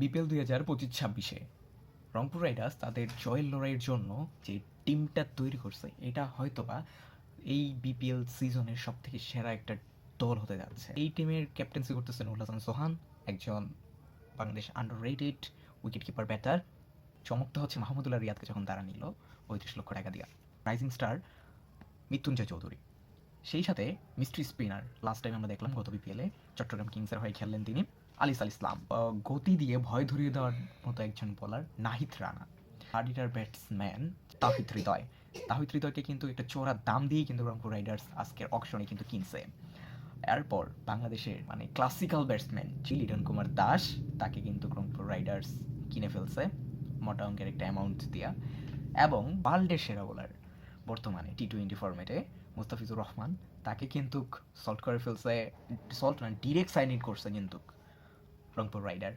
BPL 2025-26 Rangpur Riders তাদের জয়ের লড়াইয়ের জন্য যে টিমটা তৈরি করছে এটা হয়তোবা এই বিপিএল সিজনের সব থেকে সেরা একটা দল হতে যাচ্ছে। এই টিমের ক্যাপ্টেন্সি করতেছেন নুরুল হাসান সোহান, একজন Bangladesh underrated wicket keeper batter. চমকটা হচ্ছে মাহমুদুল্লাহ রিয়াদকে যখন তারা নিল 35 লক্ষ টাকা দিয়া। রাইজিং স্টার মৃত্যুঞ্জয় চৌধুরী, সেই সাথে মিস্ট্রি স্পিনার লাস্ট টাইম আমরা দেখলাম গত বিপিএলে চট্টগ্রাম কিংসের হয়ে খেললেন তিনি আলিস আল ইসলাম। গতি দিয়ে ভয় ধরিয়ে দেওয়ার মতো একজন bowler Nahid Rana. Hard hitter batsman তাহিদ হৃদয়কে কিন্তু একটা চোরা দাম দিয়েই কিন্তু রংপুর রাইডার্স আজকের অকশনে কিন্তু কিনছে। এরপর বাংলাদেশের মানে ক্লাসিক্যাল ব্যাটসম্যান লিটন কুমার দাস, তাকে কিন্তু রংপুর রাইডার্স কিনে ফেলছে মোটা অঙ্কের একটা অ্যামাউন্ট দিয়া। এবং ওয়ার্ল্ডের সেরা বোলার বর্তমানে টি-20 ফরম্যাটে মুস্তাফিজুর রহমান, তাকে কিন্তু সল্ট করে ফেলছে, সল্ট না ডিরেক্ট সাইন ইন করছে কিন্তু রংপুর রাইডার।